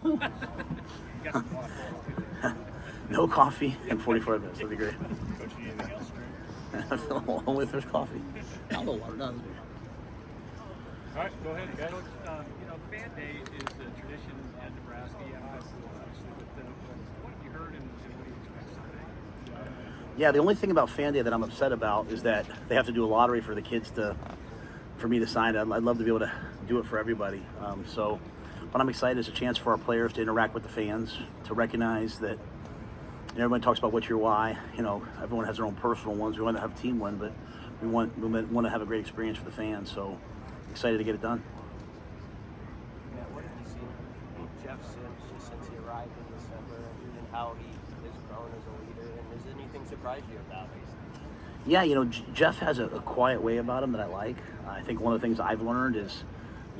You got some water. No coffee in 45 minutes. That'd be great. Coach, you need anything else? Only if there's coffee. I'll go water down. All right, go ahead, guys. Fan Day is a tradition at Nebraska. Obviously, but what have you heard and what do you expect Sunday? Yeah, the only thing about Fan Day that I'm upset about is that they have to do a lottery for the kids for me to sign it. I'd love to be able to do it for everybody. So what I'm excited is a chance for our players to interact with the fans, to recognize that everyone talks about what's your why. Everyone has their own personal ones. We want to have a team win, but we want to have a great experience for the fans. So excited to get it done. Matt, what have you seen from Jeff Sims just since he arrived in December and how he has grown as a leader? And has anything surprised you about it? Yeah, Jeff has a quiet way about him that I like. I think one of the things I've learned is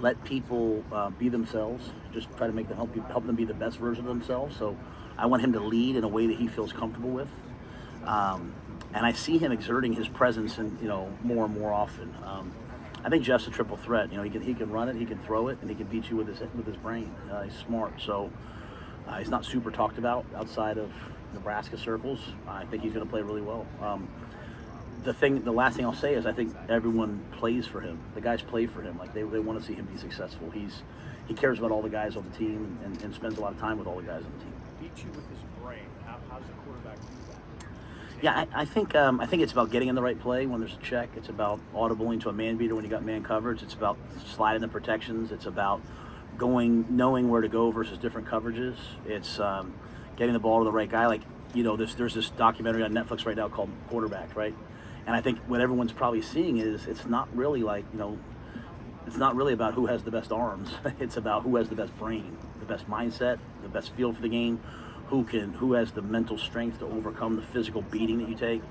let people be themselves. Just try to make them help them be the best version of themselves. So I want him to lead in a way that he feels comfortable with. And I see him exerting his presence more and more often. I think Jeff's a triple threat. He can run it, he can throw it, and he can beat you with his brain. He's smart. So he's not super talked about outside of Nebraska circles. I think he's going to play really well. The last thing I'll say is I think everyone plays for him. The guys play for him. Like they want to see him be successful. He cares about all the guys on the team and spends a lot of time with all the guys on the team. Beat you with his brain. How does a quarterback do that? Yeah, I think it's about getting in the right play when there's a check. It's about audibling to a man beater when you got man coverage. It's about sliding the protections. It's about knowing where to go versus different coverages. It's getting the ball to the right guy. There's this documentary on Netflix right now called Quarterback, right? And I think what everyone's probably seeing is it's not really it's not really about who has the best arms. It's about who has the best brain, the best mindset, the best feel for the game, who has the mental strength to overcome the physical beating that you take.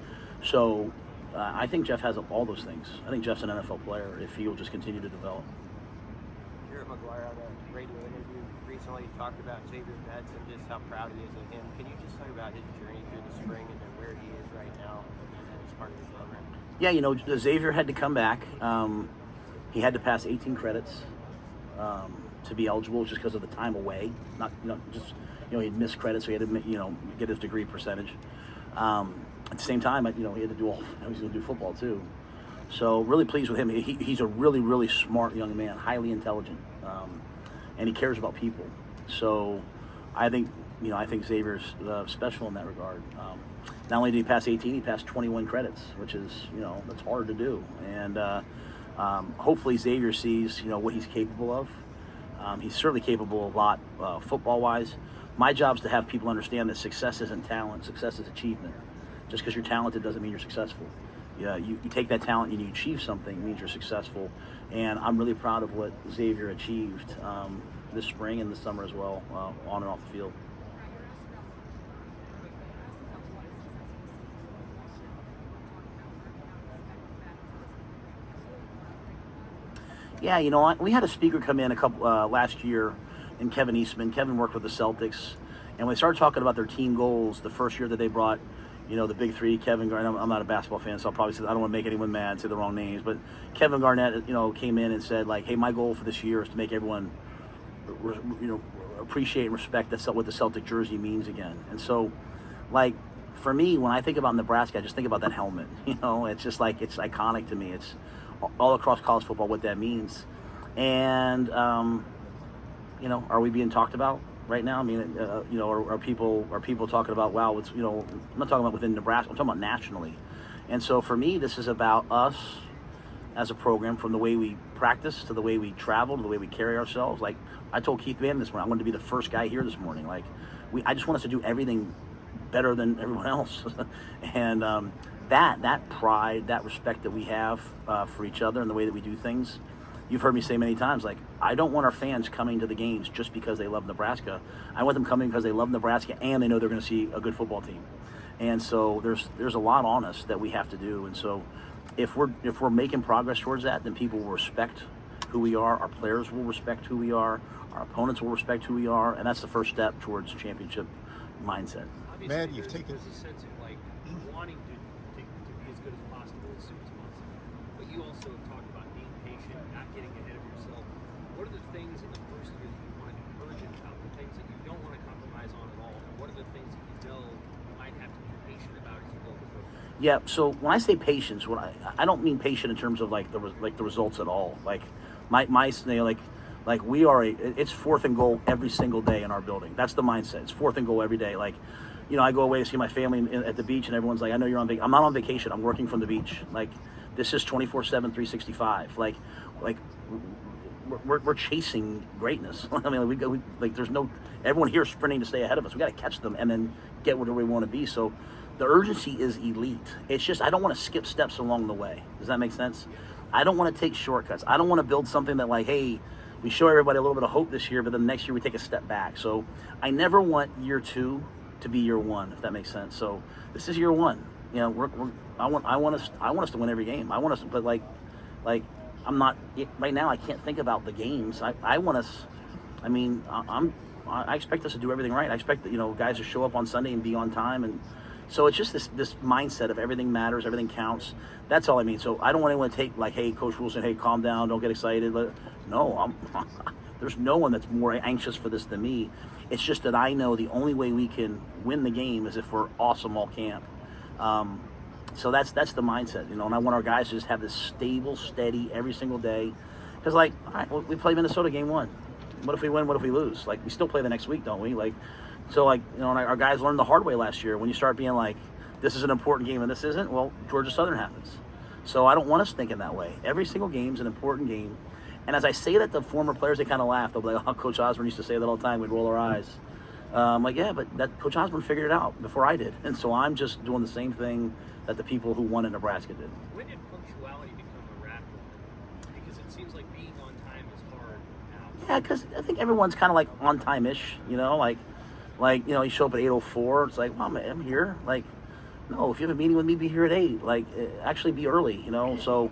So I think Jeff has all those things. I think Jeff's an NFL player if he'll just continue to develop. Garrett McGuire on a radio interview recently talked about Xavier Betts and just how proud he is of him. Can you just talk about his journey through the spring and then where he is right now as part of the program? Yeah, Xavier had to come back. He had to pass 18 credits to be eligible just because of the time away. Not just he'd missed credits, so he had to get his degree percentage. At the same time, he had to do he's going to do football too. So really pleased with him. He's a really, really smart young man, highly intelligent, and he cares about people. So I think Xavier's special in that regard. Not only did he pass 18, he passed 21 credits, which is that's hard to do. And hopefully Xavier sees what he's capable of. He's certainly capable of a lot football-wise. My job is to have people understand that success isn't talent, success is achievement. Just because you're talented doesn't mean you're successful. You take that talent and you achieve something, it means you're successful. And I'm really proud of what Xavier achieved this spring and this summer as well, on and off the field. Yeah, we had a speaker come in last year, and Kevin Eastman. Kevin worked with the Celtics, and when they started talking about their team goals, the first year that they brought, the big three, Kevin Garnett. I'm not a basketball fan, so I'll probably say I don't want to make anyone mad, say the wrong names, but Kevin Garnett, came in and said hey, my goal for this year is to make everyone, appreciate and respect what the Celtic jersey means again. And so, for me, when I think about Nebraska, I just think about that helmet. It's just it's iconic to me. It's all across college football what that means. And are we being talked about right now? I mean, are people talking about, wow, it's, I'm not talking about within Nebraska, I'm talking about nationally. And so for me, this is about us as a program, from the way we practice to the way we travel to the way we carry ourselves. I told Keith Van this morning, I wanted to be the first guy here this morning. I just want us to do everything better than everyone else. And that pride, that respect that we have for each other and the way that we do things, you've heard me say many times, I don't want our fans coming to the games just because they love Nebraska. I want them coming because they love Nebraska and they know they're going to see a good football team. And so there's a lot on us that we have to do. And so if we're making progress towards that, then people will respect who we are. Our players will respect who we are. Our opponents will respect who we are. And that's the first step towards championship mindset. Matt, you've taken... There's a sense of wanting to be as good as possible as soon as possible. But you also have talked about being patient, not getting ahead of yourself. What are the things in the first year that you want to do urgent about, the things that Yeah. So when I say patience, I don't mean patient in terms of like the results at all. Like my like we are it's fourth and goal every single day in our building. That's the mindset. It's fourth and goal every day. Like, I go away to see my family at the beach, and everyone's like, I know you're on vacation. I'm not on vacation. I'm working from the beach. Like, this is 24/7, 365. Like we're chasing greatness. I mean, we like there's no everyone here sprinting to stay ahead of us. We got to catch them and then get where we want to be. So the urgency is elite. It's just I don't want to skip steps along the way. Does that make sense? I don't want to take shortcuts. I don't want to build something that like, hey, we show everybody a little bit of hope this year, but then next year we take a step back. So I never want year 2 to be year 1, if that makes sense. So this is year 1. I want us to win every game. I want us to, but like I'm not right now. I can't think about the games. I want us. I mean, I expect us to do everything right. I expect that guys to show up on Sunday and be on time, and so it's just this mindset of everything matters, everything counts. That's all I mean. So I don't want anyone to take like, hey, Coach Rhule said, hey, calm down, don't get excited. No, there's no one that's more anxious for this than me. It's just that I know the only way we can win the game is if we're awesome all camp. So that's the mindset, and I want our guys to just have this stable, steady every single day. Because like, all right, well, we play Minnesota game 1. What if we win? What if we lose? Like, we still play the next week, don't we? Like, so like, and our guys learned the hard way last year. When you start being like, this is an important game and this isn't, well, Georgia Southern happens. So I don't want us thinking that way. Every single game is an important game. And as I say that, the former players, they kind of laugh. They'll be like, oh, Coach Osborne used to say that all the time. We'd roll our eyes. I'm like, yeah, but that Coach Osborne figured it out before I did. And so I'm just doing the same thing that the people who won in Nebraska did. When did punctuality become a rap? Because it seems like being on time is hard now. Yeah, because I think everyone's kind of like on time-ish, like you show up at 8:04. It's like, well, I'm here. Like, no, if you have a meeting with me, be here at 8. Like, actually be early, So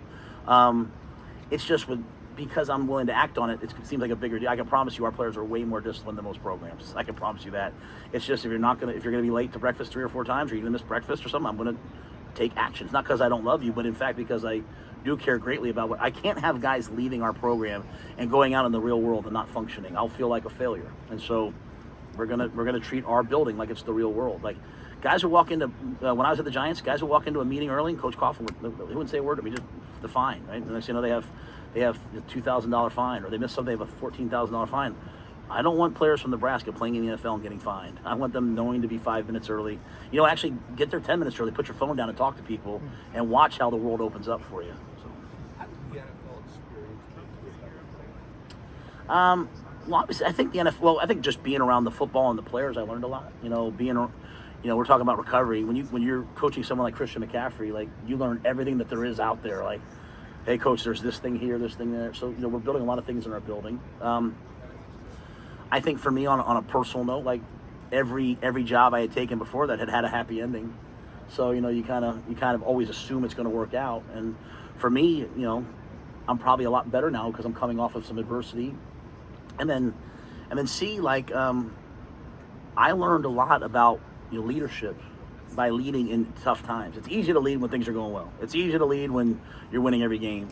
it's just because I'm willing to act on it, it seems like a bigger deal. I can promise you our players are way more disciplined than most programs. I can promise you that. It's just if you're gonna be late to breakfast 3 or 4 times, or you're gonna miss breakfast or something, I'm gonna take action. It's not because I don't love you, but in fact because I do care greatly about what I can't have guys leaving our program and going out in the real world and not functioning. I'll feel like a failure. And so we're gonna treat our building like it's the real world. Like, guys would walk into when I was at the Giants, guys would walk into a meeting early, and Coach Coughlin he wouldn't say a word to me, just the fine, right? And next thing you know, they have a $2,000 fine, or they miss something, they have a $14,000 fine. I don't want players from Nebraska playing in the NFL and getting fined. I want them knowing to be 5 minutes early. Actually get there 10 minutes early, put your phone down and talk to people, and watch how the world opens up for you. So. How did the NFL experience make you Well, obviously, I think the NFL. Well, I think just being around the football and the players, I learned a lot. We're talking about recovery. When you're coaching someone like Christian McCaffrey, like, you learn everything that there is out there. Like, hey, coach, there's this thing here, this thing there. So we're building a lot of things in our building. I think for me, on a personal note, like every job I had taken before that had a happy ending. So you kind of always assume it's going to work out. And for me, I'm probably a lot better now because I'm coming off of some adversity. And then see, like, I learned a lot about leadership by leading in tough times. It's easy to lead when things are going well. It's easy to lead when you're winning every game.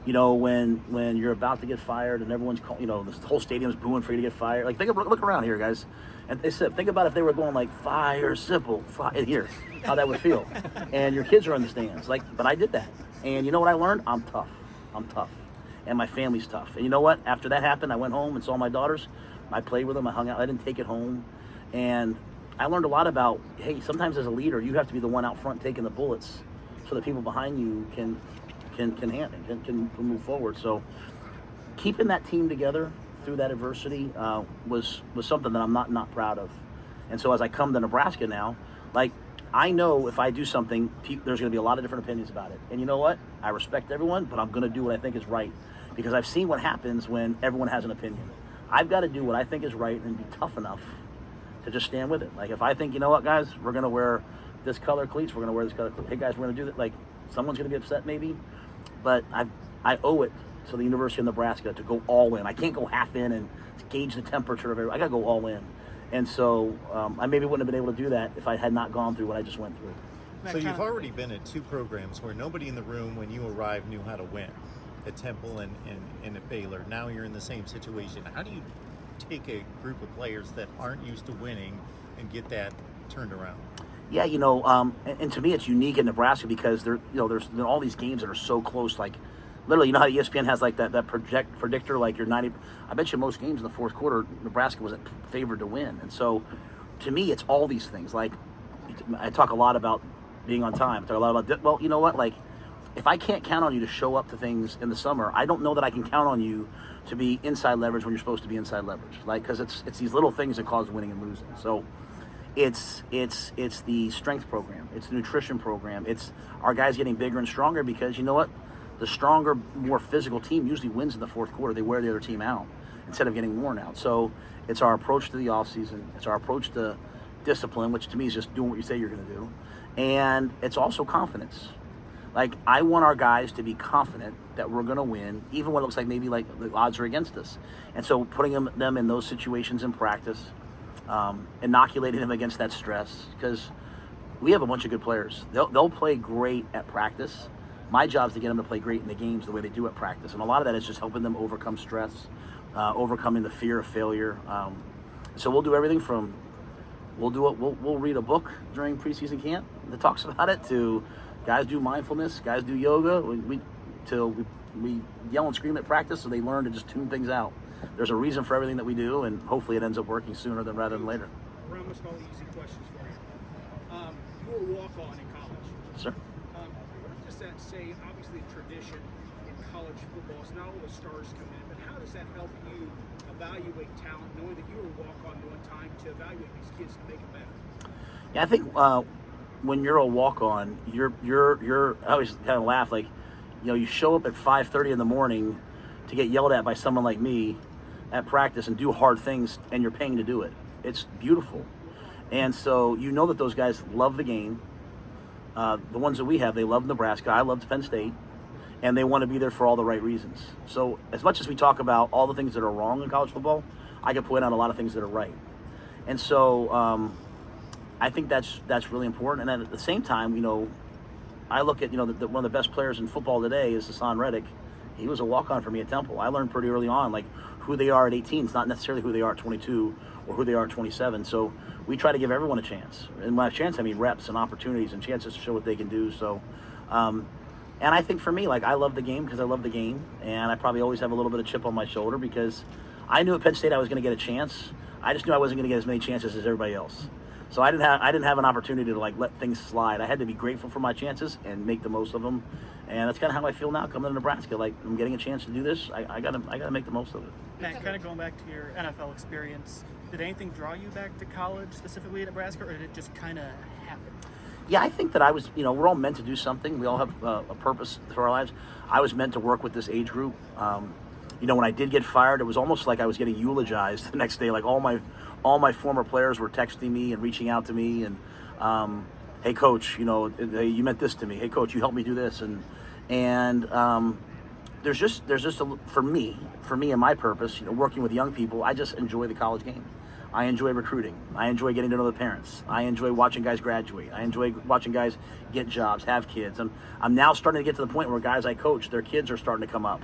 When you're about to get fired and everyone's the whole stadium's booing for you to get fired. Like, look around here, guys. And they said, think about if they were going like, fire, simple, fire, here, how that would feel. And your kids are in the stands. Like, but I did that. And you know what I learned? I'm tough. And my family's tough. And you know what? After that happened, I went home and saw my daughters. I played with them. I hung out. I didn't take it home. And I learned a lot about, hey, sometimes as a leader, you have to be the one out front taking the bullets so that people behind you can move forward. So keeping that team together through that adversity was something that I'm not proud of. And so as I come to Nebraska now, like, I know if I do something, there's going to be a lot of different opinions about it. And you know what? I respect everyone, but I'm going to do what I think is right, because I've seen what happens when everyone has an opinion. I've got to do what I think is right and be tough enough to just stand with it. Like, if I think, you know what, guys, we're going to wear this color cleats, we're going to wear this color cleats. Hey, guys, we're going to do that. Like, someone's going to be upset maybe, but I owe it to the University of Nebraska to go all in. I can't go half in and gauge the temperature of everything. I got to go all in. And so I maybe wouldn't have been able to do that if I had not gone through what I just went through. So you've already been at 2 programs where nobody in the room when you arrived knew how to win, at Temple and at Baylor. Now you're in the same situation. How do you take a group of players that aren't used to winning and get that turned around? Yeah, and to me it's unique in Nebraska because there's all these games that are so close. Like, literally, you know how ESPN has like that predictor, like you're 90. I bet you most games in the fourth quarter, Nebraska was favored to win. And so, to me, it's all these things. Like, I talk a lot about being on time. I talk a lot about, well, you know what? Like, if I can't count on you to show up to things in the summer, I don't know that I can count on you to be inside leverage when you're supposed to be inside leverage. Like, because it's these little things that cause winning and losing. So. It's the strength program. It's the nutrition program. It's our guys getting bigger and stronger because you know what? The stronger, more physical team usually wins in the fourth quarter. They wear the other team out instead of getting worn out. So it's our approach to the offseason. It's our approach to discipline, which to me is just doing what you say you're going to do. And it's also confidence. Like, I want our guys to be confident that we're going to win, even when it looks like maybe like the odds are against us. And so putting them in those situations in practice, inoculating them against that stress, because we have a bunch of good players. They'll play great at practice. My job is to get them to play great in the games the way they do at practice, and a lot of that is just helping them overcome stress, overcoming the fear of failure. So we'll do everything from we'll read a book during preseason camp that talks about it, to guys do mindfulness, guys do yoga. We yell and scream at practice so they learn to just tune things out. There's a reason for everything that we do, and hopefully it ends up working sooner rather than later. We're almost all easy questions for you. You were a walk-on in college. Sir. What does that say? Obviously, tradition in college football is not all the stars come in, but how does that help you evaluate talent, knowing that you were a walk-on one time, to evaluate these kids to make them better? Yeah, I think when you're a walk-on, you're I always kind of laugh, like, you show up at 5:30 in the morning to get yelled at by someone like me at practice and do hard things, and you're paying to do it. It's beautiful. And so that those guys love the game. The ones that we have, they love Nebraska. I loved Penn State. And they want to be there for all the right reasons. So as much as we talk about all the things that are wrong in college football, I can point out a lot of things that are right. And so I think that's really important. And then at the same time, I look at, one of the best players in football today is Hassan Reddick. He was a walk-on for me at Temple. I learned pretty early on, like, who they are at 18. It's not necessarily who they are at 22 or who they are at 27. So we try to give everyone a chance. And by chance, I mean reps and opportunities and chances to show what they can do. So, and I think for me, like, I love the game because I love the game. And I probably always have a little bit of chip on my shoulder because I knew at Penn State I was going to get a chance. I just knew I wasn't going to get as many chances as everybody else. So I didn't have an opportunity to, like, let things slide. I had to be grateful for my chances and make the most of them. And that's kind of how I feel now coming to Nebraska. Like, I'm getting a chance to do this. I gotta make the most of it. Matt, kind of going back to your NFL experience, did anything draw you back to college, specifically at Nebraska, or did it just kind of happen? Yeah, I think that I was, we're all meant to do something. We all have a purpose for our lives. I was meant to work with this age group. When I did get fired, it was almost like I was getting eulogized the next day. Like, all my former players were texting me and reaching out to me and, hey, coach, hey, you meant this to me. Hey, coach, you helped me do this. And there's just for me and my purpose, working with young people, I just enjoy the college game. I enjoy recruiting. I enjoy getting to know the parents. I enjoy watching guys graduate. I enjoy watching guys get jobs, have kids. I'm now starting to get to the point where guys I coach, their kids are starting to come up.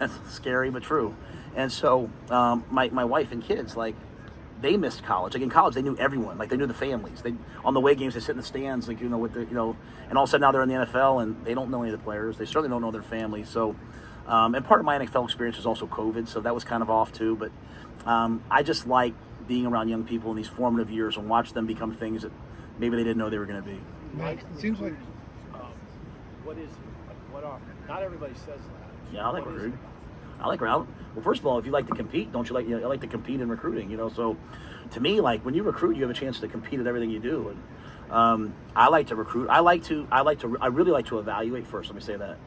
That's scary but true. And so my wife and kids, like, they missed college. Like, in college, they knew everyone. Like, they knew the families. They, on the away games, they sit in the stands, like, and all of a sudden now they're in the NFL and they don't know any of the players. They certainly don't know their families. So, and part of my NFL experience was also COVID, so that was kind of off too. But I just like being around young people in these formative years and watch them become things that maybe they didn't know they were going to be. It seems like not everybody says that. Yeah, I like recruiting. I like well, first of all, if you like to compete, don't you like? I like to compete in recruiting. So to me, like, when you recruit, you have a chance to compete at everything you do. And I like to recruit. I really like to evaluate first. Let me say that.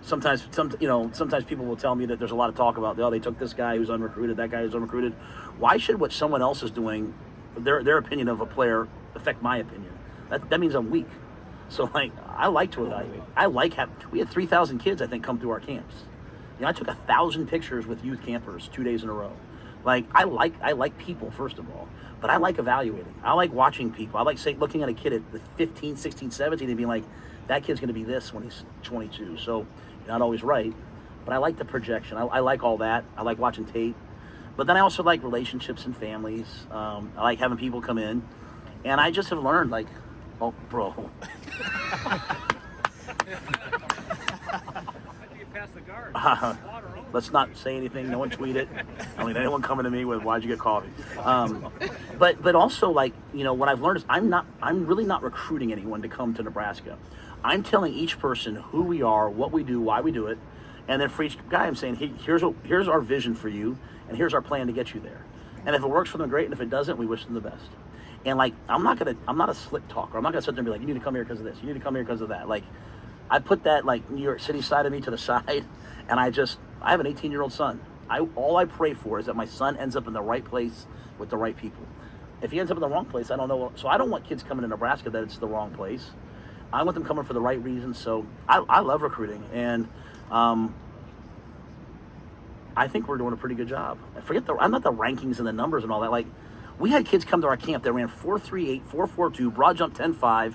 Sometimes people will tell me that there's a lot of talk about, they took this guy who's unrecruited, that guy who's unrecruited. Why should what someone else is doing, their opinion of a player, affect my opinion? That means I'm weak. So, like, I like to evaluate. We had 3,000 kids, I think, come through our camps. I took 1,000 pictures with youth campers 2 days in a row. Like, I like people, first of all, but I like evaluating. I like watching people. I like looking at a kid at 15, 16, 17 and being like, that kid's going to be this when he's 22. So you're not always right, but I like the projection. I like all that. I like watching tape. But then I also like relationships and families. I like having people come in, and I just have learned, like, oh, bro. Past the guard. Let's not say anything. No one tweet it. I don't need anyone coming to me with, why'd you get coffee? But also, like, you know, what I've learned is I'm really not recruiting anyone to come to Nebraska. I'm telling each person who we are, what we do, why we do it, and then for each guy, I'm saying, hey, here's our vision for you, and here's our plan to get you there. And if it works for them, great. And if it doesn't, we wish them the best. And like, I'm not a slick talker. I'm not gonna sit there and be like, you need to come here because of this. You need to come here because of that. Like, I put that like New York City side of me to the side, and I have an 18-year-old son. All I pray for is that my son ends up in the right place with the right people. If he ends up in the wrong place, I don't know. So I don't want kids coming to Nebraska that it's the wrong place. I want them coming for the right reasons. So I love recruiting, and I think we're doing a pretty good job. I'm not the rankings and the numbers and all that. Like, we had kids come to our camp that ran 4.38, 4.42, broad jump 10.5,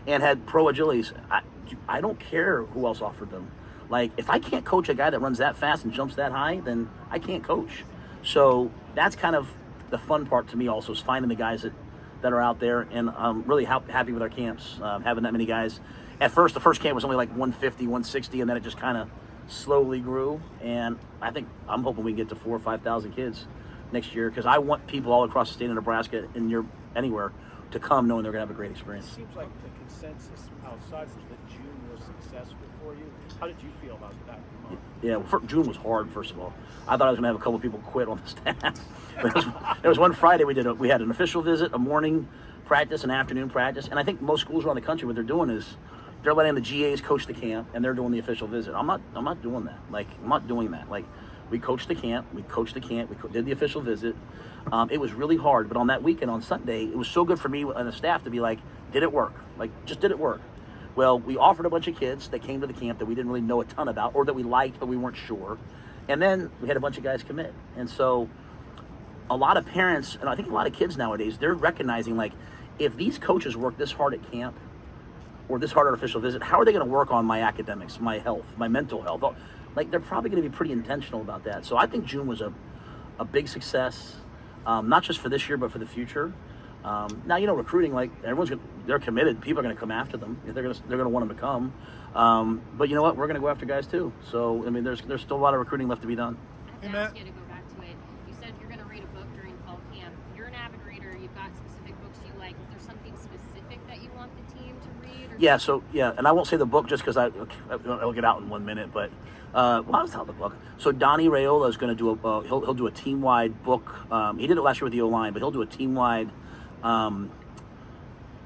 and had pro agilities. I don't care who else offered them. Like, if I can't coach a guy that runs that fast and jumps that high, then I can't coach. So that's kind of the fun part to me also, is finding the guys that are out there. And I'm really happy with our camps, having that many guys. At first, the first camp was only like 150, 160, and then it just kind of slowly grew. And I'm hoping we can get to 4,000 or 5,000 kids next year, because I want people all across the state of Nebraska and anywhere to come knowing they're going to have a great It experience. seems like the consensus outside was that June was successful for you. How did you feel about that month? Yeah, June was hard, first of all. I thought I was going to have a couple people quit on the staff. There was one Friday we had an official visit, a morning practice, an afternoon practice, and I think most schools around the country, what they're doing is they're letting the GAs coach the camp, and they're doing the official visit. I'm not doing that. Like, I'm not doing that. Like, we coached the camp, we did the official visit. It was really hard, but on that weekend, on Sunday, it was so good for me and the staff to be like, did it work? Like, just did it work? Well, we offered a bunch of kids that came to the camp that we didn't really know a ton about, or that we liked but we weren't sure. And then we had a bunch of guys commit. And so a lot of parents, and I think a lot of kids nowadays, they're recognizing, like, if these coaches work this hard at camp or this hard at official visit, how are they going to work on my academics, my health, my mental health? Like, they're probably going to be pretty intentional about that. So I think June was a big success, not just for this year, but for the future. Now, you know, recruiting, like, they're committed. People are going to come after them. They're going to want them to come. But you know what? We're going to go after guys too. So, I mean, there's still a lot of recruiting left to be done. I have to ask you to go back to it. You said you're going to read a book during fall camp. You're an avid reader. You've got specific books you like. Is there something specific that you want the team to read? Or And I won't say the book just because I'll get out in 1 minute. But I'll tell the book. So Donnie Raiola is going to do he'll do a team-wide book. He did it last year with the O-line, but he'll do a team-wide.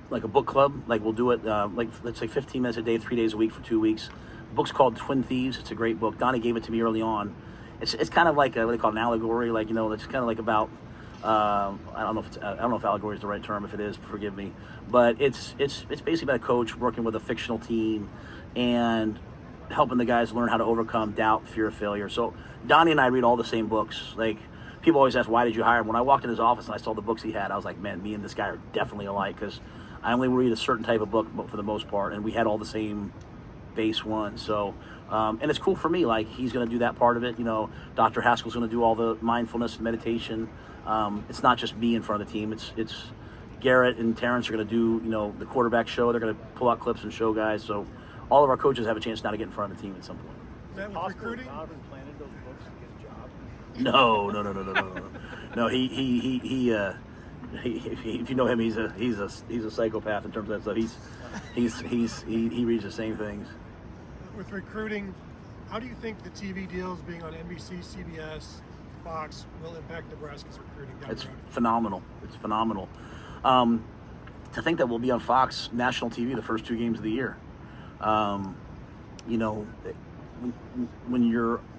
Like a book club, like we'll do it like, let's say 15 minutes a day, 3 days a week for 2 weeks. The book's called Twin Thieves. It's a great book. Donnie gave it to me early on. It's kind of like what they call an allegory, like, you know, it's kind of like about I don't know if allegory is the right term. If it is, forgive me. But it's basically about a coach working with a fictional team and helping the guys learn how to overcome doubt, fear of failure. So Donnie and I read all the same books. Like, people always ask, why did you hire him? When I walked in his office and I saw the books he had, I was like, man, me and this guy are definitely alike, because I only read a certain type of book for the most part, and we had all the same base ones. So, and it's cool for me. Like, he's going to do that part of it. You know, Dr. Haskell's going to do all the mindfulness and meditation. It's not just me in front of the team. It's Garrett and Terrence are going to do, you know, the quarterback show. They're going to pull out clips and show guys. So all of our coaches have a chance now to get in front of the team at some point. Is it possible Donovan planted those books to get a job? No. No, he if you know him, he's a psychopath in terms of that stuff. He reads the same things. With recruiting, how do you think the TV deals being on NBC, CBS, Fox will impact Nebraska's recruiting down the It's road? phenomenal. It's phenomenal. To think that we'll be on Fox national TV the first 2 games of the year. You know,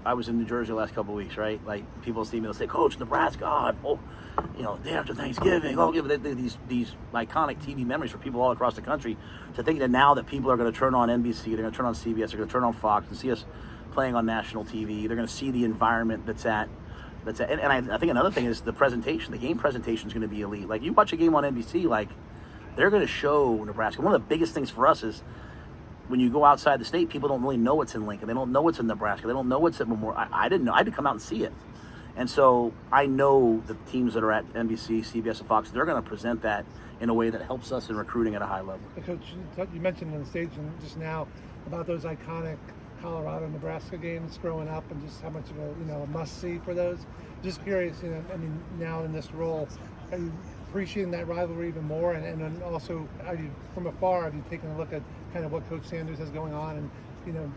I was in New Jersey the last couple of weeks, right? Like, people see me, they'll say, Coach, Nebraska, you know, day after Thanksgiving, these iconic TV memories for people all across the country. To think that now that people are going to turn on NBC, they're going to turn on CBS, they're going to turn on Fox and see us playing on national TV. They're going to see the environment that's at. And I think another thing is the presentation. The game presentation is going to be elite. Like, you watch a game on NBC, like, they're going to show Nebraska. One of the biggest things for us is when you go outside the state, people don't really know what's in Lincoln. They don't know what's in Nebraska. They don't know what's at Memorial. I didn't know. I had to come out and see it. And so I know the teams that are at NBC, CBS, and Fox, they're going to present that in a way that helps us in recruiting at a high level. Coach, you mentioned on the stage and just now about those iconic Colorado Nebraska games growing up and just how much of a must see for those. Just curious, now in this role, are you appreciating that rivalry even more? And then also, from afar, have you taken a look at kind of what Coach Sanders has going on and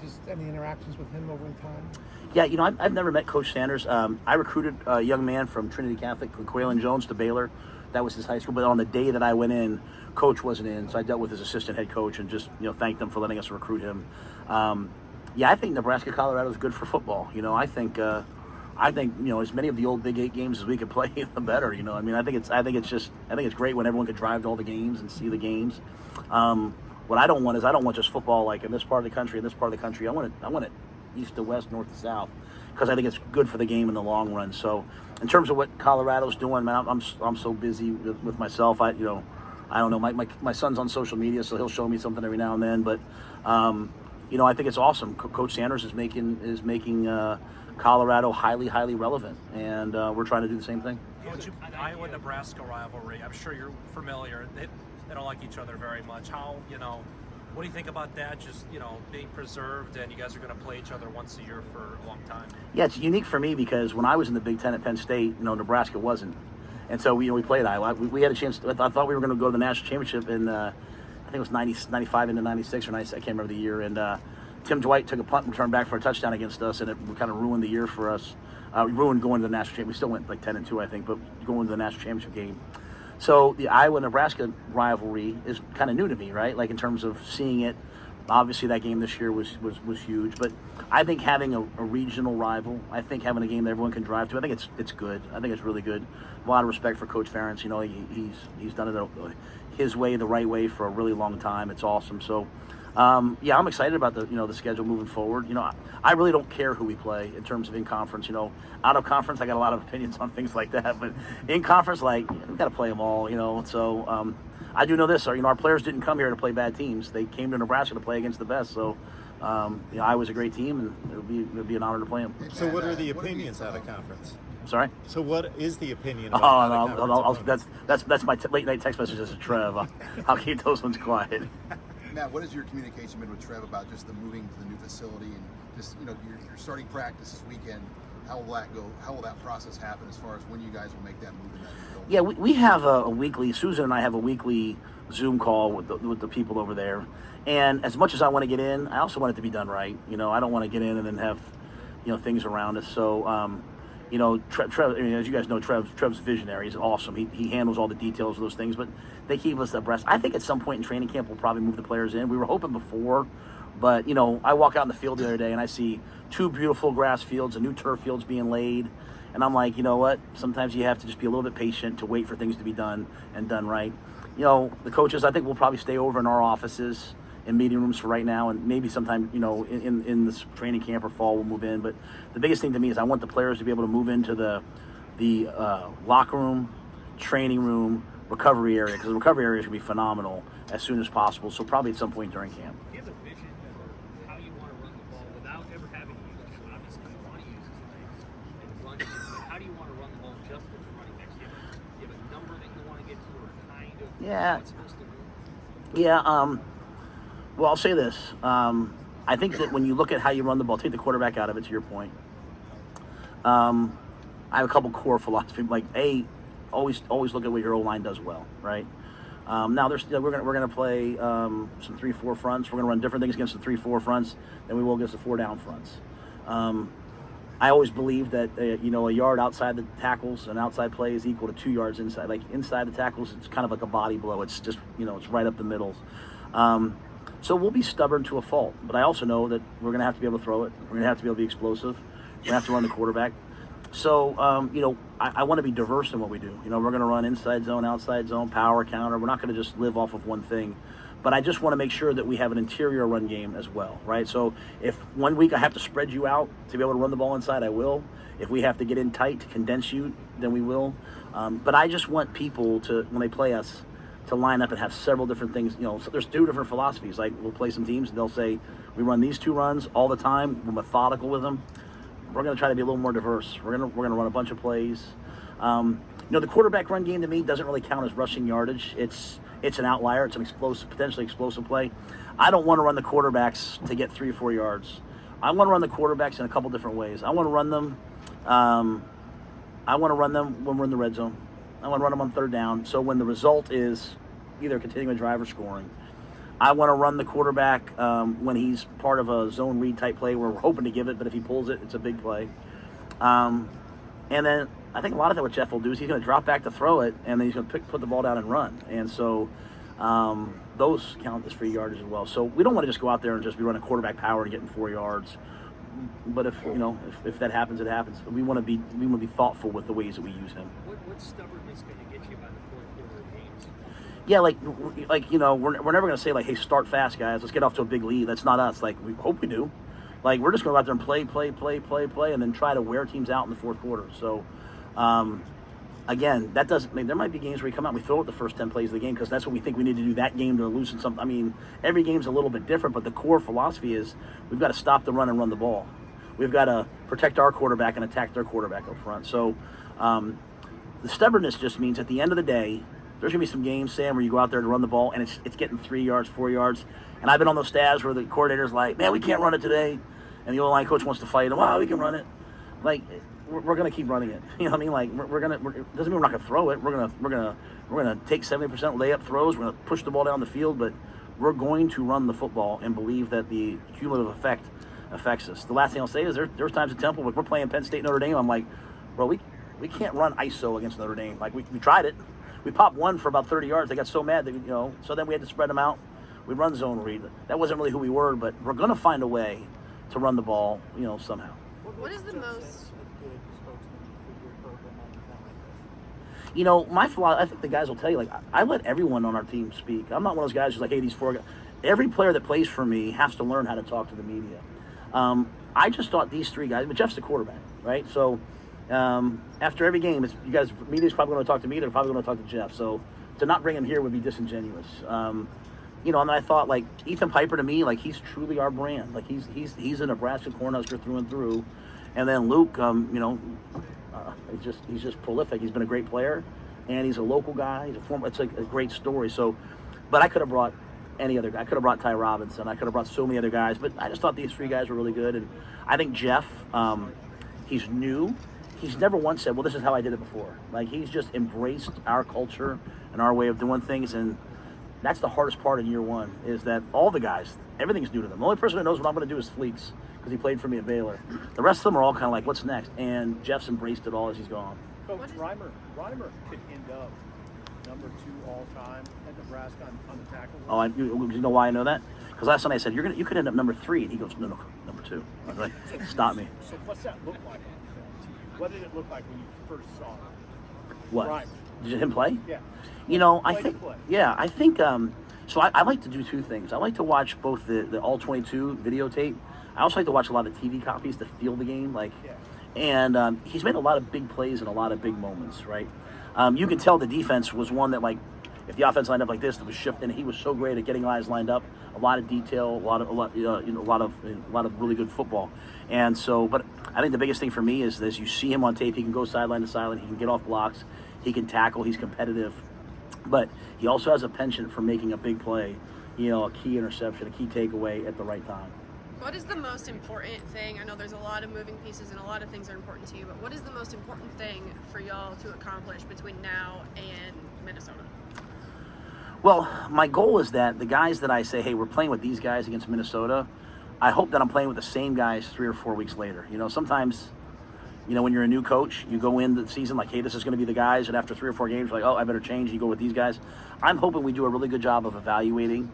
just any interactions with him over time? Yeah, I've never met Coach Sanders. I recruited a young man from Trinity Catholic, Quaylen Jones, to Baylor. That was his high school. But on the day that I went in, Coach wasn't in, so I dealt with his assistant head coach and just thanked them for letting us recruit him. I think Nebraska Colorado is good for football. I think as many of the old Big 8 games as we could play, the better. I think it's great when everyone could drive to all the games and see the games. What I don't want just football like in this part of the country, I want it east to west, north to south, because I think it's good for the game in the long run. So, in terms of what Colorado's doing, man, I'm so busy with myself. I don't know. My son's on social media, so he'll show me something every now and then. But I think it's awesome. Coach Sanders is making Colorado highly relevant, and we're trying to do the same thing. Coach, Iowa-Nebraska rivalry. I'm sure you're familiar. They don't like each other very much. What do you think about that? Just, being preserved, and you guys are going to play each other once a year for a long time. Yeah, it's unique for me because when I was in the Big Ten at Penn State, Nebraska wasn't. And so we played Iowa. We had a chance. I thought we were going to go to the national championship in, I think it was 95 into 96 or 96. I can't remember the year. And Tim Dwight took a punt and returned back for a touchdown against us, and it kind of ruined the year for us. Ruined going to the national championship. We still went like 10-2, I think, but going to the national championship game. So the Iowa-Nebraska rivalry is kind of new to me, right? Like in terms of seeing it. Obviously, that game this year was huge. But I think having a regional rival, I think having a game that everyone can drive to, I think it's good. I think it's really good. A lot of respect for Coach Ferentz. He's done it his way, the right way, for a really long time. It's awesome. So, I'm excited about the schedule moving forward. I really don't care who we play in terms of in conference. Out of conference, I got a lot of opinions on things like that. But in conference, we got to play them all. So I do know this. Our players didn't come here to play bad teams. They came to Nebraska to play against the best. So Iowa's a great team, and it would be an honor to play them. So what are the opinions out of conference? Sorry? So what is the opinion about that's my late night text messages to Trev. I'll keep those ones quiet. Matt, what has your communication been with Trev about just the moving to the new facility and just you're starting practice this weekend? How will that go? How will that process happen as far as when you guys will make that move in that new building? Yeah, we have a weekly. Susan and I have a weekly Zoom call with the people over there. And as much as I want to get in, I also want it to be done right. I don't want to get in and then have things around us. So Trev, as you guys know, Trev's visionary. He's awesome. He handles all the details of those things, but they keep us abreast. I think at some point in training camp, we'll probably move the players in. We were hoping before, but, I walk out in the field the other day and I see 2 beautiful grass fields and new turf fields being laid. And I'm like, you know what? Sometimes you have to just be a little bit patient to wait for things to be done and done right. The coaches, I think, will probably stay over in our offices in meeting rooms for right now, and maybe sometime, in this training camp or fall we'll move in. But the biggest thing to me is I want the players to be able to move into the locker room, training room, recovery area, because the recovery area should be phenomenal as soon as possible. So probably at some point during camp. Do you have a vision of how you want to run the ball without ever having to use it? Obviously, you want to use his legs and run it. But how do you want to run the ball just with the running backs? Do you have a number that you want to get to, or kind of what's supposed to do? Yeah. Well, I'll say this. I think that when you look at how you run the ball, take the quarterback out of it, to your point. I have a couple core philosophies. Like, always look at what your O-line does well, right? Now, we're gonna play some 3-4 fronts. We're gonna run different things against the 3-4 fronts than we will against the 4-down fronts. I always believe that a yard outside the tackles, an outside play, is equal to 2 yards inside. Like inside the tackles, it's kind of like a body blow. It's just it's right up the middle. So we'll be stubborn to a fault, but I also know that we're going to have to be able to throw it. We're going to have to be able to be explosive. We're going to have to run the quarterback. So, I want to be diverse in what we do. We're going to run inside zone, outside zone, power, counter. We're not going to just live off of one thing. But I just want to make sure that we have an interior run game as well, right? So if 1 week I have to spread you out to be able to run the ball inside, I will. If we have to get in tight to condense you, then we will. But I just want people to, when they play us, to line up and have several different things. So there's 2 different philosophies. Like we'll play some teams and they'll say, we run these 2 runs all the time. We're methodical with them. we're going to try to be a little more diverse. We're going to run a bunch of plays. The quarterback run game to me doesn't really count as rushing yardage. It's an outlier. It's an potentially explosive play. I don't want to run the quarterbacks to get 3 or 4 yards. I want to run the quarterbacks in a couple different ways. I want to run them. When we're in the red zone. I want to run them on third down. So when the result is either continuing a drive or scoring, I want to run the quarterback when he's part of a zone read type play where we're hoping to give it, but if he pulls it, it's a big play. And then I think a lot of that what Jeff will do is he's going to drop back to throw it, and then he's going to put the ball down and run. And so those count as free yardage as well. So we don't want to just go out there and just be running quarterback power and getting 4 yards. But if that happens, it happens. We want to be thoughtful with the ways that we use him. What's stubbornness going to get you by the fourth quarter of games? Yeah, we're never going to say like, hey, start fast, guys. Let's get off to a big lead. That's not us. Like, we hope we do. Like, we're just going to go out there and play, and then try to wear teams out in the fourth quarter. So, again, that doesn't mean there might be games where we come out and we throw it the first 10 plays of the game because that's what we think we need to do that game to loosen something. I mean, every game's a little bit different, but the core philosophy is we've got to stop the run and run the ball. We've got to protect our quarterback and attack their quarterback up front. So the stubbornness just means at the end of the day, there's going to be some games, Sam, where you go out there to run the ball and it's getting 3 yards, 4 yards. And I've been on those stabs where the coordinator's like, man, we can't run it today. And the O-line coach wants to fight him. Wow, we can run it. Like, we're going to keep running it. You know what I mean? Like, it doesn't mean we're not going to throw it. We're going to take 70% layup throws. We're going to push the ball down the field, but we're going to run the football and believe that the cumulative effect affects us. The last thing I'll say is there's times at Temple, like we're playing Penn State, Notre Dame. I'm like, bro, we can't run ISO against Notre Dame. Like, we tried it. We popped one for about 30 yards. They got so mad that, so then we had to spread them out. We run zone read. That wasn't really who we were, but we're going to find a way to run the ball, somehow. What is the most? My philosophy, I think the guys will tell you, like, I let everyone on our team speak. I'm not one of those guys who's like, hey, these 4 guys. Every player that plays for me has to learn how to talk to the media. I just thought these 3 guys, but Jeff's the quarterback, right? So after every game, media's probably going to talk to me. They're probably going to talk to Jeff. So to not bring him here would be disingenuous. And I thought, like, Ethan Piper to me, like, he's truly our brand. Like, he's a Nebraska Cornhusker through and through. And then Luke, he's just prolific. He's been a great player, and he's a local guy. It's like a great story. So, but I could have brought any other guy. I could have brought Ty Robinson. I could have brought so many other guys. But I just thought these 3 guys were really good. And I think Jeff, he's new. He's never once said, well, this is how I did it before. Like, he's just embraced our culture and our way of doing things. And that's the hardest part in year one, is that all the guys, everything's new to them. The only person who knows what I'm going to do is Fleeks, because he played for me at Baylor. The rest of them are all kind of like, what's next? And Jeff's embraced it all as he's gone. Coach, Reimer could end up number 2 all-time at Nebraska on the tackle list. Oh, you know why I know that? Because last Sunday I said, you could end up number 3. And he goes, no, number 2. I was like, stop me. So what's that look like on film to you? What did it look like when you first saw it? What? Reimer. Did him play? Yeah. I think, so I like to do 2 things. I like to watch both the All-22 videotape. I also like to watch a lot of TV copies to feel the game. And he's made a lot of big plays and a lot of big moments, right? You can tell the defense was one that, like, if the offense lined up like this, it was shifting. He was so great at getting guys lined up, a lot of detail, a lot of really good football. And so, but I think the biggest thing for me is this: you see him on tape, he can go sideline to sideline, he can get off blocks, he can tackle, he's competitive, but he also has a penchant for making a big play, a key interception, a key takeaway at the right time. What is the most important thing? I know there's a lot of moving pieces and a lot of things are important to you, but what is the most important thing for y'all to accomplish between now and Minnesota? Well, my goal is that the guys that I say, hey, we're playing with these guys against Minnesota, I hope that I'm playing with the same guys 3 or 4 weeks later. Sometimes, when you're a new coach, you go into the season like, hey, this is going to be the guys, and after 3 or 4 games, you're like, oh, I better change, you go with these guys. I'm hoping we do a really good job of evaluating.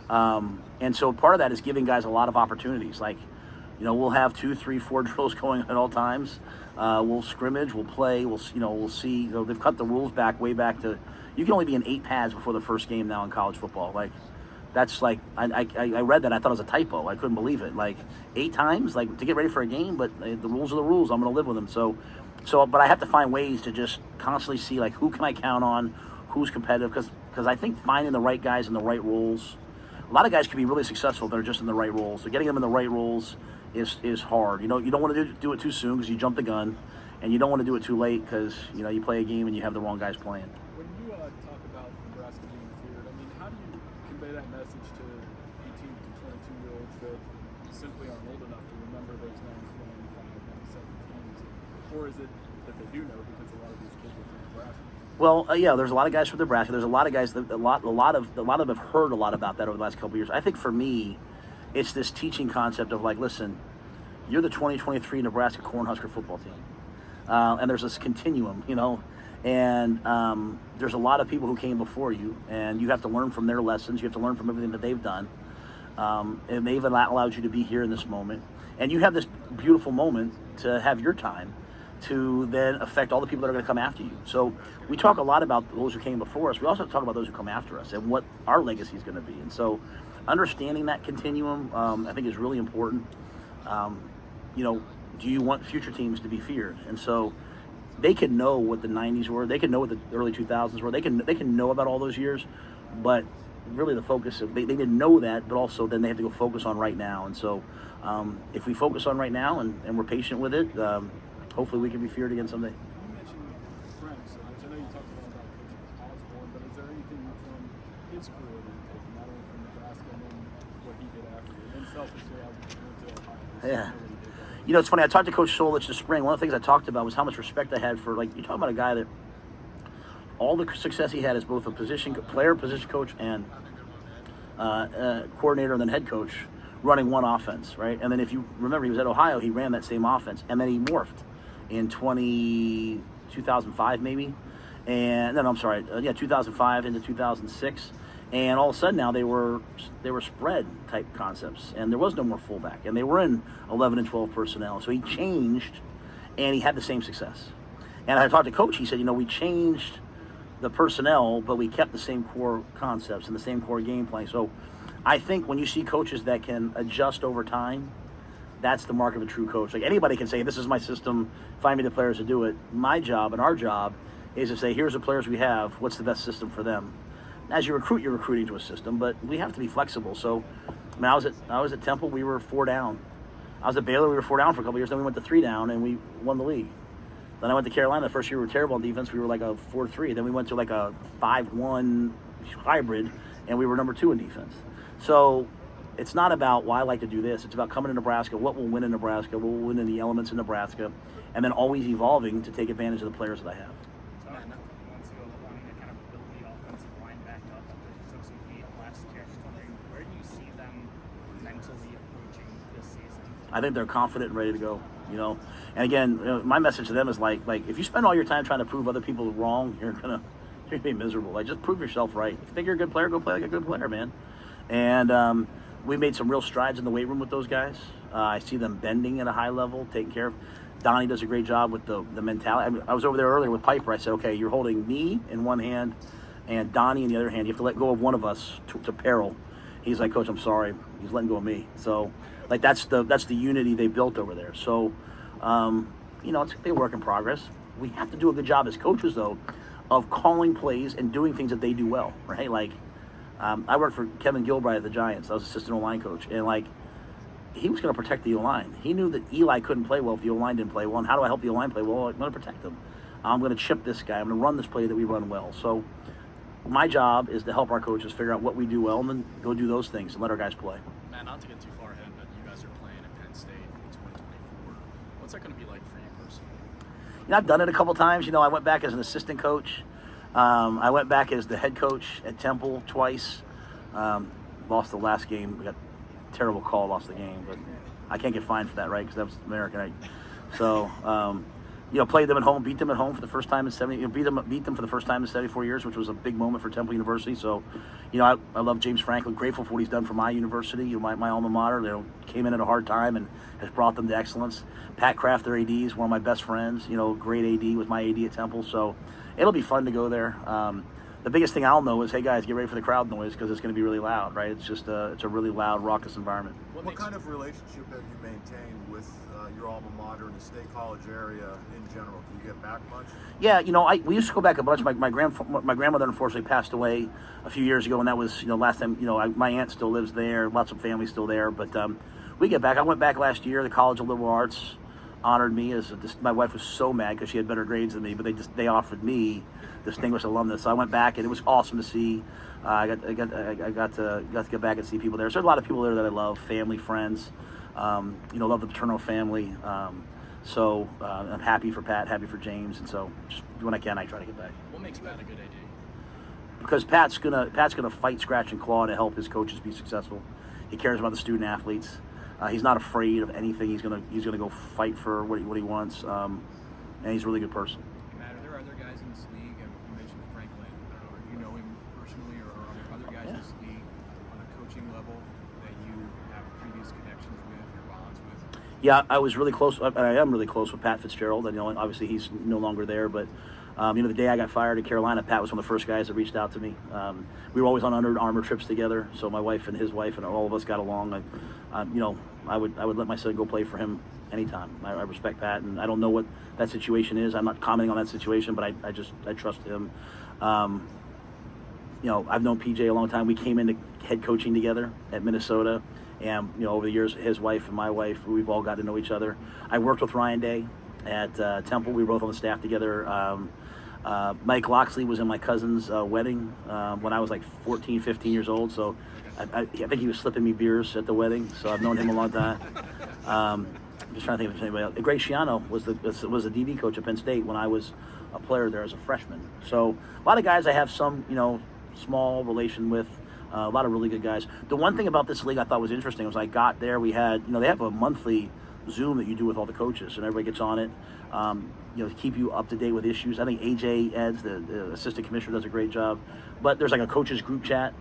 And so part of that is giving guys a lot of opportunities. Like, we'll have 2, 3, 4 drills going at all times. We'll scrimmage, we'll play, we'll see. They've cut the rules way back to, you can only be in 8 pads before the first game now in college football. Like, that's like, I read that, I thought it was a typo. I couldn't believe it. Like, 8 times, like, to get ready for a game, but the rules are the rules. I'm going to live with them. So, but I have to find ways to just constantly see, like, who can I count on, who's competitive, because I think finding the right guys in the right roles, a lot of guys can be really successful if they're just in the right roles. So getting them in the right roles is hard. You know, you don't want to do it too soon because you jump the gun, and you don't want to do it too late because, you know, you play a game and you have the wrong guys playing. When you talk about Nebraska being feared, I mean, how do you convey that message to 18 to 22-year-olds that simply aren't old enough to remember those 94, 95, 97 teams? Or is it that they do know because a lot of these kids are from Nebraska? Well, yeah, there's a lot of guys from Nebraska. There's a lot of guys that a lot of them have heard a lot about that over the last couple of years. I think for me, it's this teaching concept of like, listen, you're the 2023 Nebraska Cornhusker football team, and there's this continuum, you know, and there's a lot of people who came before you, and you have to learn from their lessons. You have to learn from everything that they've done, and they've allowed you to be here in this moment, and you have this beautiful moment to have your time to then affect all the people that are going to come after you. So we talk a lot about those who came before us. We also talk about those who come after us and what our legacy is going to be. And so understanding that continuum, I think, is really important. You know, do you want future teams to be feared? And so they can know what the 90s were. They can know what the early 2000s were. They can know about all those years, but really the focus of they didn't know that, but also then they have to go focus on right now. And so if we focus on right now and we're patient with it, hopefully we can be feared again someday. You mentioned friends, so I know you talked a lot about Coach Osborne, but is there anything from his career that you take, not only from Nebraska and then what he did after you? And then selfishly, I went to Ohio. So Yeah. I know what he did there. You know, it's funny. I talked to Coach Solich this spring. One of the things I talked about was how much respect I had for, like, you're talking about a guy that all the success he had as both a position coach, and coordinator, and then head coach, running one offense, right? And then if you remember, he was at Ohio. He ran that same offense, and then he morphed in 2005 maybe, and no, I'm sorry, 2005 into 2006. And all of a sudden now they were spread type concepts, and there was no more fullback, and they were in 11 and 12 personnel. So he changed, and he had the same success. And I talked to Coach. He said, you know, we changed the personnel, but we kept the same core concepts and the same core game plan. So I think when you see coaches that can adjust over time, that's the mark of a true coach. Like, anybody can say, this is my system, find me the players to do it. My job and our job is to say, here's the players we have, what's the best system for them? As you recruit, you're recruiting to a system, but we have to be flexible. So, I mean, I was at Temple, we were 4 down. I was at Baylor, we were 4 down for a couple years, then we went to 3 down, and we won the league. Then I went to Carolina, the first year we were terrible on defense, we were like a 4-3. Then we went to like a 5-1 hybrid, and we were number 2 in defense. So it's not about, well, I like to do this. It's about coming to Nebraska, what will win in Nebraska, what will win in the elements in Nebraska, and then always evolving to take advantage of the players that I have. So, months ago, wanting to kind of build the offensive line back up after they took some heat last year. Just wondering, where do you see them mentally approaching this season? I think they're confident and ready to go, you know. And again, you know, my message to them is like if you spend all your time trying to prove other people wrong, you're gonna be miserable. Like, just prove yourself right. If you think you're a good player, go play like a good player, man. And we made some real strides in the weight room with those guys. I see them bending at a high level, taking care of. Donnie does a great job with the mentality. I mean, I was over there earlier with Piper. I said, okay, you're holding me in one hand and Donnie in the other hand. You have to let go of one of us to peril. He's like, Coach, I'm sorry. He's letting go of me. So, like, that's the unity they built over there. So, you know, it's a work in progress. We have to do a good job as coaches, though, of calling plays and doing things that they do well, right? Like, I worked for Kevin Gilbride at the Giants. I was assistant O-line coach, and like, he was going to protect the O-line. He knew that Eli couldn't play well if the O-line didn't play well. And how do I help the O-line play well? I'm going to protect him. I'm going to chip this guy. I'm going to run this play that we run well. So my job is to help our coaches figure out what we do well and then go do those things and let our guys play. Matt, not to get too far ahead, but you guys are playing at Penn State in 2024. What's that going to be like for you personally? You know, I've done it a couple times. You know, I went back as an assistant coach. I went back as the head coach at Temple twice. Lost the last game. We got a terrible call, lost the game, but I can't get fined for that, right? Because that was American, right? So, you know, played them at home, beat them at home for the first time in 70. You know, beat them for the first time in 74 years, which was a big moment for Temple University. So, you know, I love James Franklin. Grateful for what he's done for my university, you know, my alma mater. You know, came in at a hard time and has brought them to excellence. Pat Kraft, their AD, is one of my best friends. You know, great AD, was my AD at Temple. So, it'll be fun to go there. The biggest thing I'll know is, hey guys, get ready for the crowd noise because it's going to be really loud, right? It's just it's a really loud, raucous environment. What kind of relationship have you maintained with your alma mater in the State College area in general? Do you get back much? Yeah, you know, we used to go back a bunch. My grandmother unfortunately passed away a few years ago, and that was, you know, last time. You know, my aunt still lives there, lots of family still there, but we get back. I went back last year. The College of Liberal Arts honored me as my wife was so mad because she had better grades than me, but they offered me distinguished alumnus. So I went back, and it was awesome to see. I got to get back and see people there. So there's a lot of people there that I love, family, friends. Love the Paterno family. So I'm happy for Pat, happy for James, and so just when I can, I try to get back. What makes Pat a good AD? Because Pat's gonna fight, scratch, and claw to help his coaches be successful. He cares about the student athletes. He's not afraid of anything. He's gonna go fight for what he wants, and he's a really good person. Matt, are there other guys in this league? You mentioned Franklin. You know him personally, or are there other guys in this league on a coaching level that you have previous connections with or bonds with? Yeah, I was really close. I am really close with Pat Fitzgerald. And, obviously he's no longer there, but the day I got fired at Carolina, Pat was one of the first guys that reached out to me. We were always on Under Armour trips together, so my wife and his wife and all of us got along. I would let my son go play for him anytime. I respect Pat, and I don't know what that situation is. I'm not commenting on that situation, but I trust him. I've known PJ a long time. We came into head coaching together at Minnesota, and over the years, his wife and my wife, we've all got to know each other. I worked with Ryan Day at Temple. We were both on the staff together. Mike Loxley was in my cousin's wedding when I was like 14, 15 years old. So I think he was slipping me beers at the wedding. So I've known him a long time. I'm just trying to think if there's anybody else. Greg Schiano was the DB coach at Penn State when I was a player there as a freshman. So a lot of guys I have some, small relation with. A lot of really good guys. The one thing about this league I thought was interesting was I got there, we had, they have a monthly Zoom that you do with all the coaches, and everybody gets on it, to keep you up to date with issues. I think AJ Eds, the assistant commissioner, does a great job. But there's like a coaches group chat.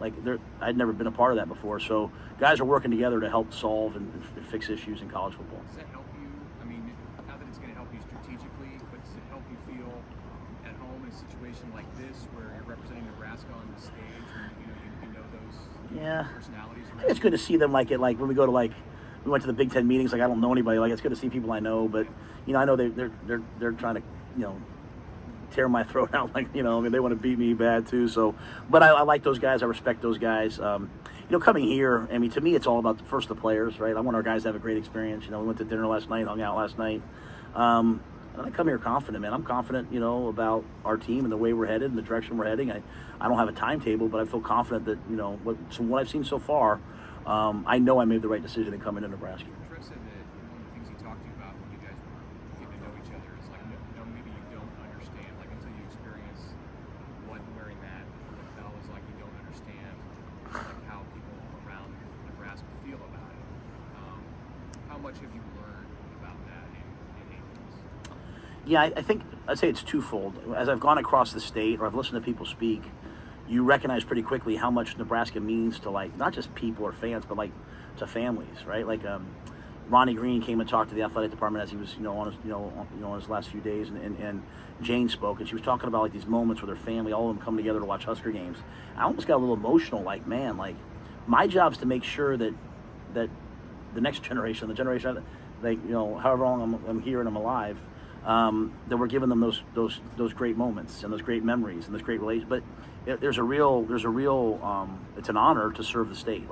I'd never been a part of that before. So guys are working together to help solve and fix issues in college football. Does that help you? I mean, not that it's going to help you strategically, but does it help you feel at home in a situation like this where you're representing Nebraska on the stage and you know those personalities? It's good to see them when we go to we went to the Big Ten meetings. I don't know anybody. It's good to see people I know, but I know they're trying to tear my throat out. They want to beat me bad too. So, but I like those guys. I respect those guys. Coming here, to me, it's all about first the players, right? I want our guys to have a great experience. We went to dinner last night, hung out last night. And I come here confident, man. I'm confident, about our team and the way we're headed and the direction we're heading. I don't have a timetable, but I feel confident that, from what I've seen so far, I know I made the right decision in coming to Nebraska. Trev said that one of the things he talked to you about when you guys were getting to know each other is maybe you don't understand, until you experience wearing that, what Bell is like, you don't understand how people around Nebraska feel about it. How much have you learned about that in 8 months? Yeah, I think I'd say it's twofold. As I've gone across the state or I've listened to people speak, you recognize pretty quickly how much Nebraska means to not just people or fans, but to families, right? Ronnie Green came and talked to the athletic department as he was, on his last few days, and Jane spoke, and she was talking about these moments with her family, all of them come together to watch Husker games. I almost got a little emotional, my job's to make sure that the next generation, the generation, however long I'm here and I'm alive, that we're giving them those great moments and those great memories and those great relations. But there's a real it's an honor to serve the state.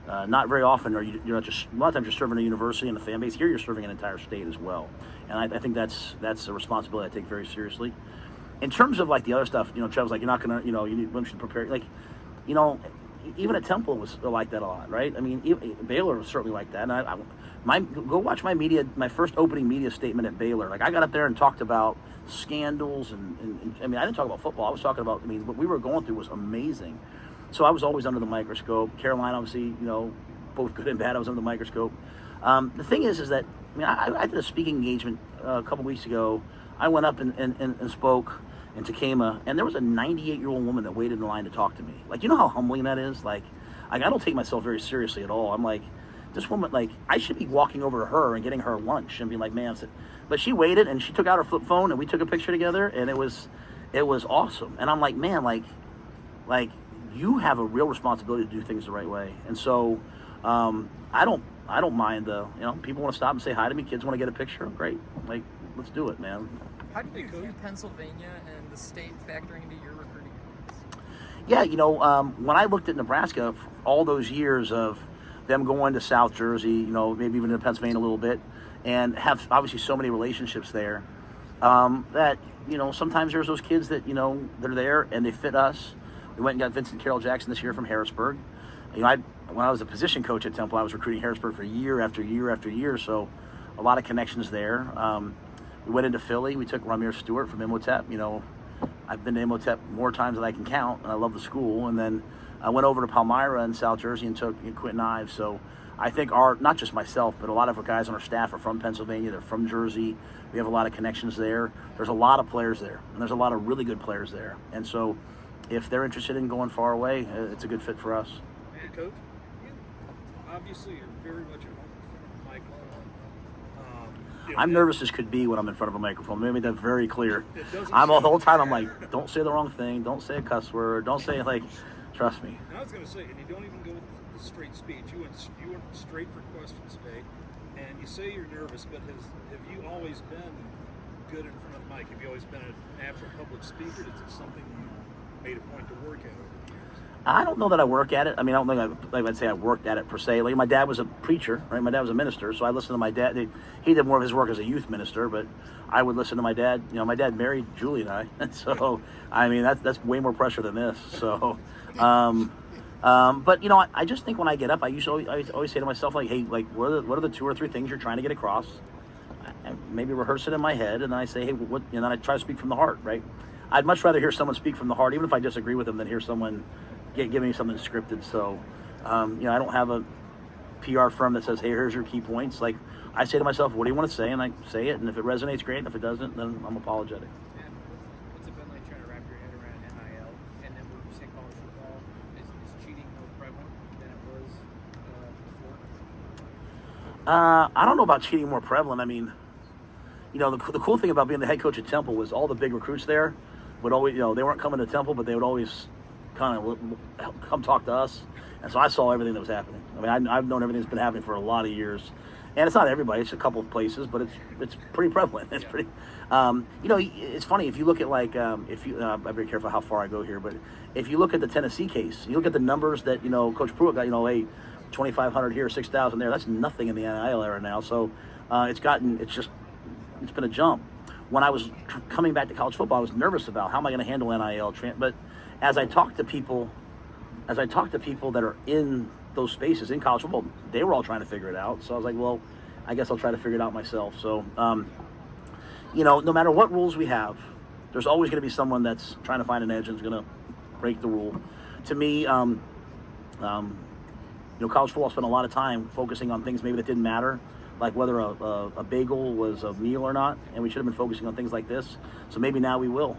Not very often you're not just, a lot of times you're serving a university and the fan base. Here you're serving an entire state as well, and I think that's a responsibility I take very seriously. In terms of the other stuff, Trev's you're not gonna, you should prepare. Even at Temple was like that a lot, right? Baylor was certainly like that. And go watch my first opening media statement at Baylor. I got up there and talked about scandals and I didn't talk about football. I was talking about, what we were going through was amazing. So I was always under the microscope. Carolina, obviously, both good and bad. I was under the microscope. The thing is that, I did a speaking engagement a couple weeks ago. I went up and spoke in Takema, and there was a 98-year-old woman that waited in line to talk to me. You know how humbling that is? I don't take myself very seriously at all. I'm this woman, I should be walking over to her and getting her lunch and being man, but she waited and she took out her flip phone and we took a picture together, and it was awesome. And I'm man, you have a real responsibility to do things the right way. And so, I don't mind people want to stop and say hi to me. Kids want to get a picture. Great. Let's do it, man. How do you view Pennsylvania and the state factoring into your recruiting? Yeah, when I looked at Nebraska, all those years of them going to South Jersey, maybe even to Pennsylvania a little bit, and have obviously so many relationships there that, sometimes there's those kids that, they're there and they fit us. We went and got Vincent Carroll Jackson this year from Harrisburg. When I was a position coach at Temple, I was recruiting Harrisburg for year after year after year, so a lot of connections there. We went into Philly. We took Ramir Stewart from Imhotep. I've been to Imhotep more times than I can count, and I love the school. And then I went over to Palmyra in South Jersey and took Quentin Ives. So I think not just myself, but a lot of our guys on our staff are from Pennsylvania. They're from Jersey. We have a lot of connections there. There's a lot of players there, and there's a lot of really good players there. And so if they're interested in going far away, it's a good fit for us. And Coach, you obviously are very much at home in front of the microphone. I'm nervous as could be when I'm in front of a microphone. Let me make that very clear. The whole time I'm like, don't say the wrong thing, don't say a cuss word, don't say trust me. And I was going to say, and you don't even go with the straight speech. You went straight for questions today, and you say you're nervous, but have you always been good in front of the mic? Have you always been a natural public speaker? Is it something you made a point to work at over the years? I don't know that I work at it. I mean, I don't think I'd say I worked at it per se. Like, my dad was a preacher, right? My dad was a minister, so I listened to my dad. He did more of his work as a youth minister, but I would listen to my dad. My dad married Julie and I, and so I mean that's way more pressure than this. So, but I just think when I get up, I always say to myself, like, hey, like, what are the 2 or 3 things you're trying to get across? I maybe rehearse it in my head, and then I say, hey, what? And then I try to speak from the heart, right? I'd much rather hear someone speak from the heart, even if I disagree with them, than hear someone give me something scripted. So, I don't have a PR firm that says, hey, here's your key points. Like, I say to myself, what do you want to say? And I say it, and if it resonates, great. And if it doesn't, then I'm apologetic. And what's it been like trying to wrap your head around NIL? And then when you say college football, is cheating more prevalent than it was before? I don't know about cheating more prevalent. I mean, the cool thing about being the head coach at Temple was all the big recruits there would always, they weren't coming to Temple, but they would always kind of come talk to us. And so I saw everything that was happening. I mean, I've known everything that's been happening for a lot of years. And it's not everybody, it's a couple of places, but it's pretty prevalent. It's pretty, it's funny, if you look at I'm very careful how far I go here, but if you look at the Tennessee case, you look at the numbers that, Coach Pruitt got, 2,500 here, 6,000 there, that's nothing in the NIL era now. So it's been a jump. When I was coming back to college football, I was nervous about how am I going to handle NIL, but as I talked to people that are in those spaces in college football, they were all trying to figure it out. So I was like, well, I guess I'll try to figure it out myself. So, no matter what rules we have, there's always going to be someone that's trying to find an edge and is going to break the rule. To me, college football spent a lot of time focusing on things maybe that didn't matter, like whether a bagel was a meal or not, and we should have been focusing on things like this. So maybe now we will.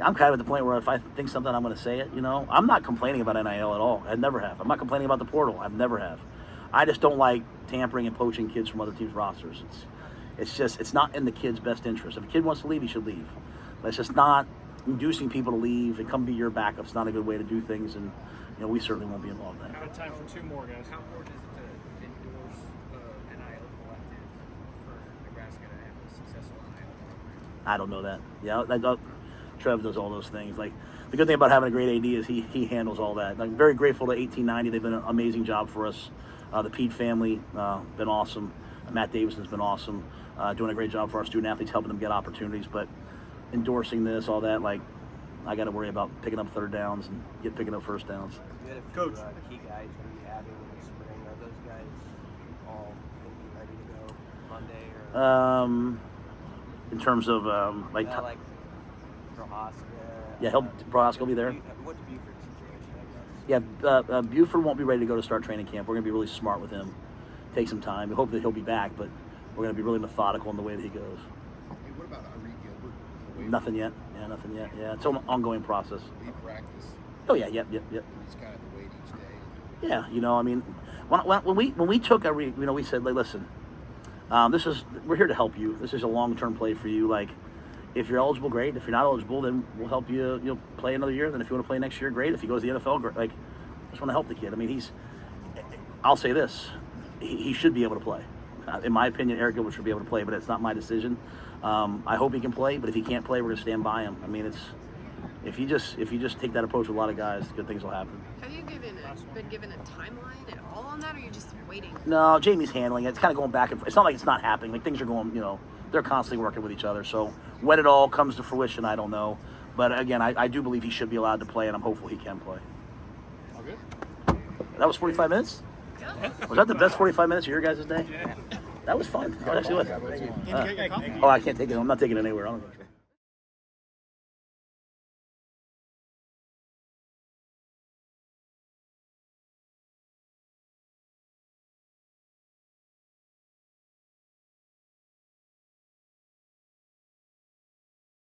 I'm kind of at the point where if I think something, I'm going to say it. I'm not complaining about NIL at all. I never have. I'm not complaining about the portal. I never have. I just don't like tampering and poaching kids from other teams' rosters. It's not in the kid's best interest. If a kid wants to leave, he should leave. But it's just not inducing people to leave and come be your backup. It's not a good way to do things, and we certainly won't be involved in that. Out of time for 2 more, guys. How important is it to endorse NIL collective for Nebraska to have a successful NIL program? I don't know that. Yeah, Trev does all those things. Like, the good thing about having a great AD is he handles all that. I'm very grateful to 1890. They've been an amazing job for us. The Pete family, been awesome. Matt Davison's been awesome, doing a great job for our student athletes, helping them get opportunities. But endorsing this, all that, like, I got to worry about picking up 3rd downs and picking up 1st downs. You had a few, Coach. Key guys going to be adding in the spring. Are those guys all going to be ready to go Monday? Or In terms of Prohaska. Yeah, Prohaska will be there. What's Buford's situation, I guess? Yeah, Buford won't be ready to go to start training camp. We're going to be really smart with him. Take some time. We hope that he'll be back, but we're going to be really methodical in the way that he goes. Hey, what about Ari Gilbert? Nothing yet. Yeah, nothing yet. Yeah, it's an ongoing process. We practice. Oh yeah, yep. He's kind of the wait each day. Yeah, I mean, when we took Ari, we said, like, listen, we're here to help you. This is a long-term play for you. Like, if you're eligible, great. If you're not eligible, then we'll help you. Play another year. Then if you want to play next year, great. If he goes to the NFL, great. Like, I just want to help the kid. I mean, I'll say this, he should be able to play. In my opinion, Eric Gilbert should be able to play, but it's not my decision. I hope he can play, but if he can't play, we're going to stand by him. I mean, if you just take that approach with a lot of guys, good things will happen. Have you been given a timeline at all on that, or are you just waiting? No, Jamie's handling it. It's kind of going back and forth. It's not like it's not happening. Like things are going, they're constantly working with each other. So when it all comes to fruition, I don't know. But again, I do believe he should be allowed to play, and I'm hopeful he can play. All good? That was 45 minutes? Yeah. Was that the best 45 minutes of your guys' day? That was fun. That actually was. Can you get your coffee? Oh, I can't take it. I'm not taking it anywhere. I don't know.